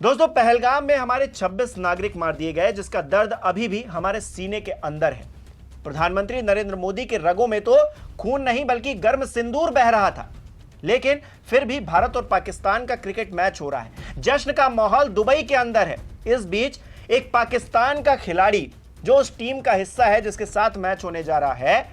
दोस्तों, पहलगाम में हमारे 26 नागरिक मार दिए गए, जिसका दर्द अभी भी हमारे सीने के अंदर है। प्रधानमंत्री नरेंद्र मोदी के रगों में तो खून नहीं बल्कि गर्म सिंदूर बह रहा था, लेकिन फिर भी भारत और पाकिस्तान का क्रिकेट मैच हो रहा है। जश्न का माहौल दुबई के अंदर है। इस बीच एक पाकिस्तान का खिलाड़ी जो उस टीम का हिस्सा है जिसके साथ मैच होने जा रहा है,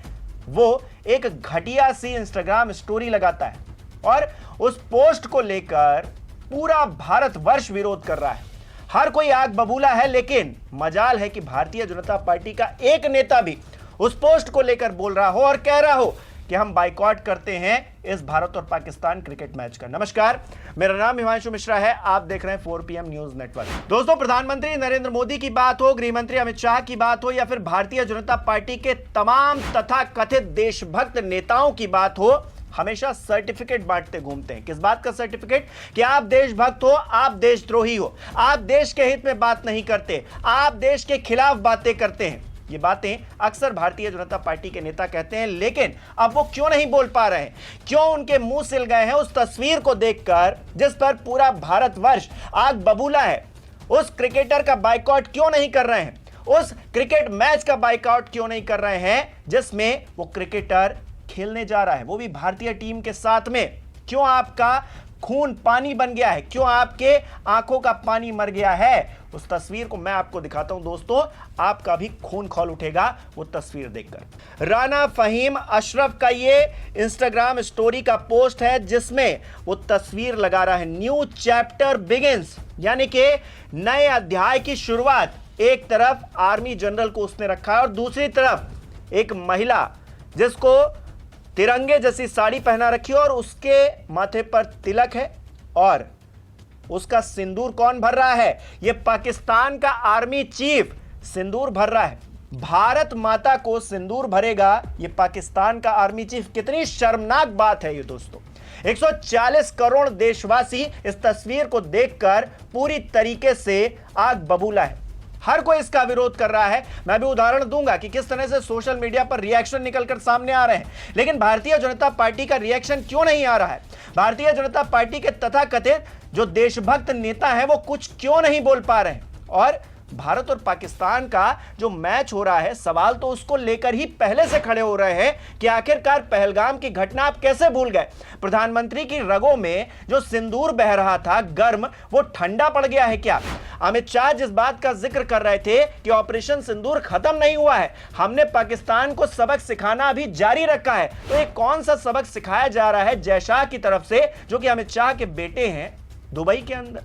वो एक घटिया सी इंस्टाग्राम स्टोरी लगाता है और उस पोस्ट को लेकर पूरा भारतवर्ष विरोध कर रहा है। हर कोई आग बबूला है, लेकिन मजाल है कि भारतीय जनता पार्टी का एक नेता भी उस पोस्ट को लेकर बोल रहा हो और कह रहा हो कि हम बाइकआउट करते हैं इस भारत और पाकिस्तान क्रिकेट मैच का। नमस्कार, मेरा नाम हिमांशु मिश्रा है। आप देख रहे हैं 4 PM न्यूज नेटवर्क। दोस्तों, प्रधानमंत्री नरेंद्र मोदी की बात हो, गृह मंत्री अमित शाह की बात हो या फिर भारतीय जनता पार्टी के तमाम तथा कथित देशभक्त नेताओं की बात हो, हमेशा सर्टिफिकेट बांटते घूमते हैं। किस बात का सर्टिफिकेट? कि आप देशभक्त हो, आप देशद्रोही हो, आप देश के हित में बात नहीं करते, आप देश के खिलाफ बातें करते हैं। ये बातें अक्सर भारतीय जनता पार्टी के नेता कहते हैं, लेकिन अब वो क्यों नहीं बोल पा रहे हैं? क्यों उनके मुंह सिल गए हैं उस तस्वीर को देखकर जिस पर पूरा भारतवर्ष आग बबूला है? उस क्रिकेटर का बाइकआउट क्यों नहीं कर रहे हैं? उस क्रिकेट मैच का बाइकआउट क्यों नहीं कर रहे हैं जिसमें वो क्रिकेटर खेलने जा रहा है, वो भी भारतीय टीम के साथ में? क्यों आपका खून पानी बन गया है? क्यों आपके आंखों का पानी मर गया है? उस तस्वीर को मैं आपको दिखाता हूं दोस्तों, आपका भी खून खौल उठेगा वो तस्वीर देखकर। राणा फहीम अशरफ का ये इंस्टाग्राम स्टोरी का पोस्ट है जिसमें वो तस्वीर लगा रहा है, न्यू चैप्टर बिगिंस, यानी कि नए अध्याय की शुरुआत। एक तरफ आर्मी जनरल को उसने रखा है और दूसरी तरफ एक महिला जिसको तिरंगे जैसी साड़ी पहना रखी है और उसके माथे पर तिलक है और उसका सिंदूर कौन भर रहा है? यह पाकिस्तान का आर्मी चीफ सिंदूर भर रहा है। भारत माता को सिंदूर भरेगा यह पाकिस्तान का आर्मी चीफ। कितनी शर्मनाक बात है ये दोस्तों। 140 करोड़ देशवासी इस तस्वीर को देखकर पूरी तरीके से आग बबूला है। हर कोई इसका विरोध कर रहा है। मैं भी उदाहरण दूंगा कि किस तरह से सोशल मीडिया पर रिएक्शन निकलकर सामने आ रहे हैं, लेकिन भारतीय जनता पार्टी का रिएक्शन क्यों नहीं आ रहा है? भारतीय जनता पार्टी के तथाकथित जो देशभक्त नेता हैं वो कुछ क्यों नहीं बोल पा रहे हैं? और भारत और पाकिस्तान का जो मैच हो रहा है, सवाल तो उसको लेकर ही पहले से खड़े हो रहे हैं कि आखिरकार पहलगाम की घटना आप कैसे भूल गए? प्रधानमंत्री की रगों में जो सिंदूर बह रहा था गर्म, वो ठंडा पड़ गया है क्या? अमित शाह जिस बात का जिक्र कर रहे थे कि ऑपरेशन सिंदूर खत्म नहीं हुआ है, हमने पाकिस्तान को सबक सिखाना अभी जारी रखा है, तो ये कौन सा सबक सिखाया जा रहा है जय शाह की तरफ से, जो कि अमित शाह के बेटे हैं दुबई के अंदर?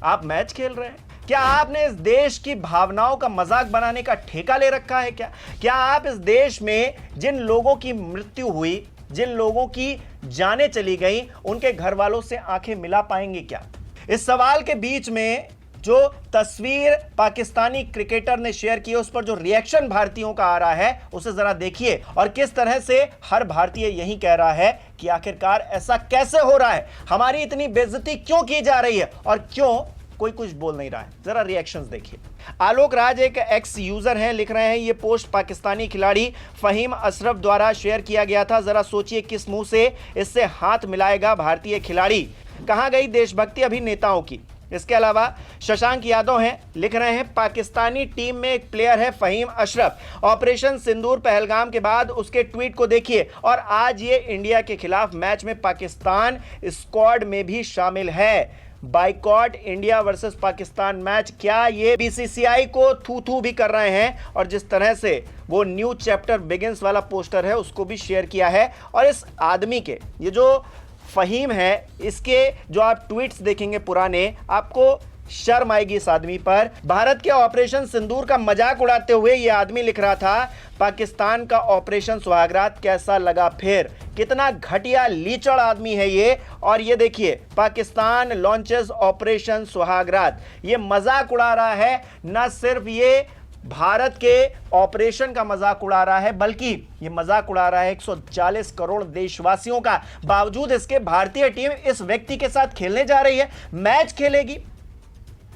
आप मैच खेल रहे हैं। क्या आपने इस देश की भावनाओं का मजाक बनाने का ठेका ले रखा है क्या? क्या आप इस देश में जिन लोगों की मृत्यु हुई, जिन लोगों की जानें चली गई, उनके घर वालों से आंखें मिला पाएंगे क्या? इस सवाल के बीच में जो तस्वीर पाकिस्तानी क्रिकेटर ने शेयर की है, उस पर जो रिएक्शन भारतीयों का आ रहा है, उसे जरा देखिए और किस तरह से हर भारतीय यही कह रहा है कि आखिरकार ऐसा कैसे हो रहा है? हमारी इतनी बेइज्जती क्यों की जा रही है और क्यों कोई कुछ बोल नहीं रहा है? जरा रिएक्शंस देखिए। आलोक राज एक एक्स यूजर हैं, लिख रहे हैं ये पोस्ट पाकिस्तानी खिलाड़ी फहीम अशरफ द्वारा शेयर किया गया था। जरा सोचिए किस मुंह से इससे हाथ मिलाएगा भारतीय खिलाड़ी। कहां गई देशभक्ति अभिनेताओं की? इसके अलावा शशांक यादव हैं, लिख रहे हैं पाकिस्तानी टीम में एक प्लेयर है फहीम अशरफ। ऑपरेशन सिंदूर पहलगाम के बाद उसके ट्वीट को देखिए और आज ये इंडिया के खिलाफ मैच में पाकिस्तान स्क्वाड में भी शामिल है। Boycott India versus Pakistan match. क्या ये बीसीसीआई को थू थू भी कर रहे हैं? और जिस तरह से वो न्यू चैप्टर बिगिंस वाला पोस्टर है उसको भी शेयर किया है। और इस आदमी के, ये जो फहीम है, इसके जो आप ट्वीट्स देखेंगे पुराने, आपको शर्म आएगी इस आदमी पर। भारत के ऑपरेशन सिंदूर का मजाक उड़ाते हुए ये आदमी लिख रहा था, पाकिस्तान का ऑपरेशन सुहागरात कैसा लगा फिर? कितना घटिया लीचड़ आदमी है ये। और ये देखिए, पाकिस्तान लॉन्चेस ऑपरेशन सुहागरात, ये मजाक उड़ा रहा है। न सिर्फ ये भारत के ऑपरेशन का मजाक उड़ा रहा है, बल्कि ये मजाक उड़ा रहा है 140 करोड़ देशवासियों का। बावजूद इसके भारतीय टीम इस व्यक्ति के साथ खेलने जा रही है, मैच खेलेगी।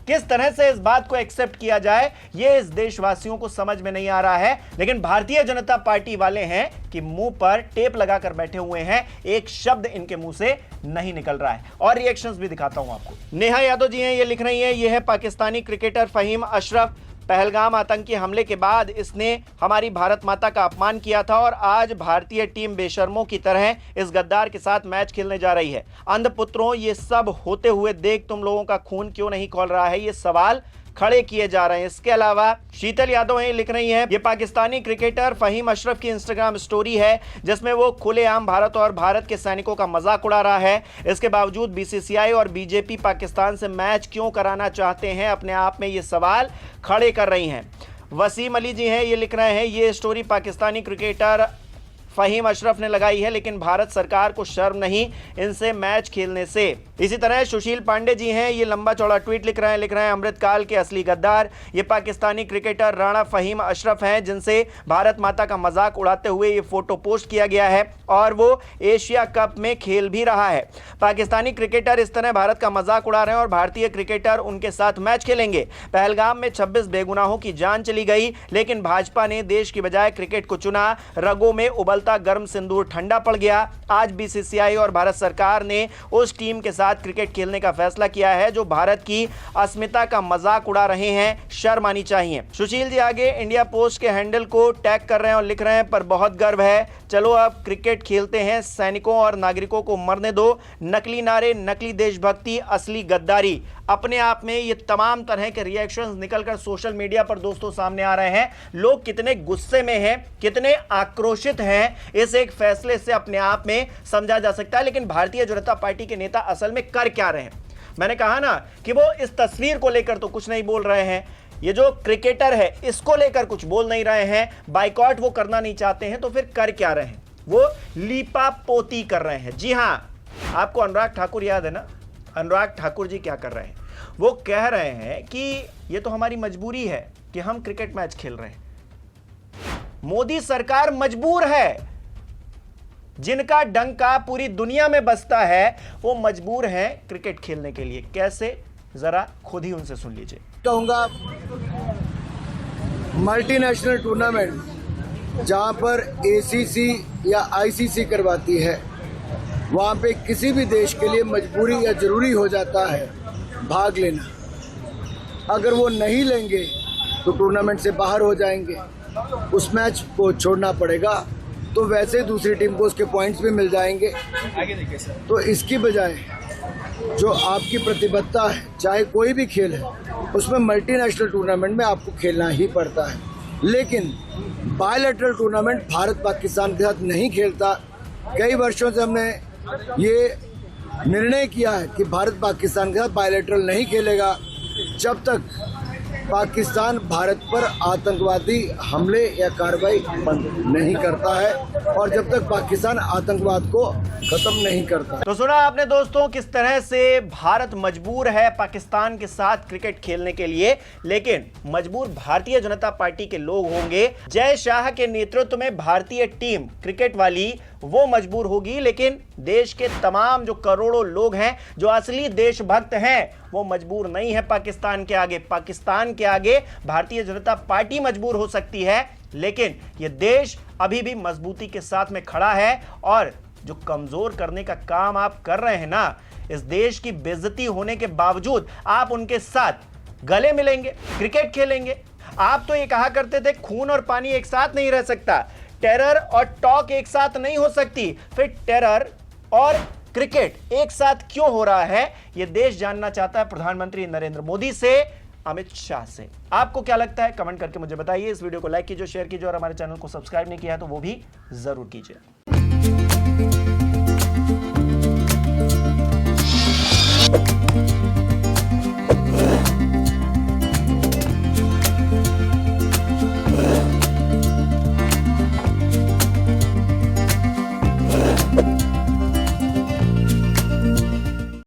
किस तरह से इस बात को एक्सेप्ट किया जाए यह इस देशवासियों को समझ में नहीं आ रहा है। लेकिन भारतीय जनता पार्टी वाले हैं कि मुंह पर टेप लगाकर बैठे हुए हैं, एक शब्द इनके मुंह से नहीं निकल रहा है। और रिएक्शंस भी दिखाता हूं आपको। नेहा यादव जी हैं, ये लिख रही हैं, ये है पाकिस्तानी क्रिकेटर फहीम अशरफ। पहलगाम आतंकी हमले के बाद इसने हमारी भारत माता का अपमान किया था और आज भारतीय टीम बेशर्मों की तरह इस गद्दार के साथ मैच खेलने जा रही है। अंधपुत्रों, ये सब होते हुए देख तुम लोगों का खून क्यों नहीं खौल रहा है, ये सवाल खड़े किए जा रहे हैं। इसके अलावा शीतल यादव हैं, लिख रही हैं, ये पाकिस्तानी क्रिकेटर फहीम अशरफ की इंस्टाग्राम स्टोरी है जिसमें वो खुलेआम भारत और भारत के सैनिकों का मजाक उड़ा रहा है। इसके बावजूद बीसीसीआई और बीजेपी पाकिस्तान से मैच क्यों कराना चाहते हैं, अपने आप में ये सवाल खड़े कर रही हैं। वसीम अली जी हैं, ये लिख रहे हैं, ये स्टोरी पाकिस्तानी क्रिकेटर फहीम अशरफ ने लगाई है, लेकिन भारत सरकार को शर्म नहीं इनसे मैच खेलने से। इसी तरह सुशील पांडे जी हैं, ये लंबा चौड़ा ट्वीट लिख रहे हैं, अमृतकाल के असली गद्दार ये पाकिस्तानी क्रिकेटर राणा फहीम अशरफ हैं, जिनसे भारत माता का मजाक उड़ाते हुए ये फोटो पोस्ट किया गया है और वो एशिया कप में खेल भी रहा है। पाकिस्तानी क्रिकेटर इस तरह भारत का मजाक उड़ा रहे हैं और भारतीय क्रिकेटर उनके साथ मैच खेलेंगे। पहलगाम में 26 बेगुनाहों की जान चली गई, लेकिन भाजपा ने देश की बजाय क्रिकेट को चुना। रगों में उबलता गर्म सिंदूर ठंडा पड़ गया। आज बीसीसीआई और भारत सरकार ने उस टीम के साथ क्रिकेट खेलने का फैसला किया है जो भारत की अस्मिता का मजाक उड़ा रहे हैं, शर्म आनी चाहिए। सुशील जी आगे इंडिया पोस्ट के हैंडल को टैग कर रहे हैं और लिख रहे हैं, पर बहुत गर्व है, चलो अब क्रिकेट खेलते हैं, सैनिकों और नागरिकों को मरने दो। नकली नारे, नकली देशभक्ति, असली गद्दारी। अपने आप में ये तमाम तरह के रिएक्शंस निकलकर सोशल मीडिया पर दोस्तों सामने आ रहे हैं। लोग कितने गुस्से में हैं, कितने आक्रोशित हैं, इस एक फैसले से अपने आप में समझा जा सकता है। लेकिन भारतीय जनता पार्टी के नेता असल में कर क्या रहे हैं? मैंने कहा ना कि वो इस तस्वीर को लेकर तो कुछ नहीं बोल रहे हैं, ये जो क्रिकेटर है इसको लेकर कुछ बोल नहीं रहे हैं, बाइकॉट वो करना नहीं चाहते हैं, तो फिर कर क्या रहे हैं? वो लीपा पोती कर रहे हैं। जी हां, आपको अनुराग ठाकुर याद है ना? अनुराग ठाकुर जी क्या कर रहे हैं? वो कह रहे हैं कि ये तो हमारी मजबूरी है कि हम क्रिकेट मैच खेल रहे हैं। मोदी सरकार मजबूर है, जिनका डंका पूरी दुनिया में बजता है वो मजबूर हैं क्रिकेट खेलने के लिए। कैसे, जरा खुद ही उनसे सुन लीजिए। कहूँगा मल्टीनेशनल टूर्नामेंट जहाँ पर एसीसी या आईसीसी करवाती है, वहाँ पे किसी भी देश के लिए मजबूरी या ज़रूरी हो जाता है भाग लेना। अगर वो नहीं लेंगे तो टूर्नामेंट से बाहर हो जाएंगे, उस मैच को छोड़ना पड़ेगा, तो वैसे दूसरी टीम को उसके पॉइंट्स भी मिल जाएंगे। आगे देखिए सर। तो इसकी बजाय जो आपकी प्रतिबद्धता है, चाहे कोई भी खेल है, उसमें मल्टीनेशनल टूर्नामेंट में आपको खेलना ही पड़ता है। लेकिन बायलैटरल टूर्नामेंट भारत पाकिस्तान के साथ नहीं खेलता। कई वर्षों से हमने ये निर्णय किया है कि भारत पाकिस्तान के साथ बायलैटरल नहीं खेलेगा जब तक पाकिस्तान भारत पर आतंकवादी हमले या कार्रवाई बंद नहीं करता है और जब तक पाकिस्तान आतंकवाद को खत्म नहीं करता। तो सुना आपने दोस्तों किस तरह से भारत मजबूर है पाकिस्तान के साथ क्रिकेट खेलने के लिए, लेकिन मजबूर भारतीय जनता पार्टी के लोग होंगे। जय शाह के नेतृत्व में भारतीय टीम क्रिकेट वाली वो मजबूर होगी, लेकिन देश के तमाम जो करोड़ों लोग हैं, जो असली देशभक्त हैं, वो मजबूर नहीं है पाकिस्तान के आगे। पाकिस्तान के आगे भारतीय जनता पार्टी मजबूर हो सकती है, लेकिन ये देश अभी भी मजबूती के साथ में खड़ा है। और जो कमजोर करने का काम आप कर रहे हैं ना, इस देश की बेइज्जती होने के बावजूद आप उनके साथ गले मिलेंगे, क्रिकेट खेलेंगे। आप तो ये कहा करते थे खून और पानी एक साथ नहीं रह सकता, टेरर और टॉक एक साथ नहीं हो सकती। फिर टेरर और क्रिकेट एक साथ क्यों हो रहा है, यह देश जानना चाहता है प्रधानमंत्री नरेंद्र मोदी से, अमित शाह से। आपको क्या लगता है कमेंट करके मुझे बताइए। इस वीडियो को लाइक कीजिए, शेयर कीजिए और हमारे चैनल को सब्सक्राइब नहीं किया है तो वो भी जरूर कीजिए।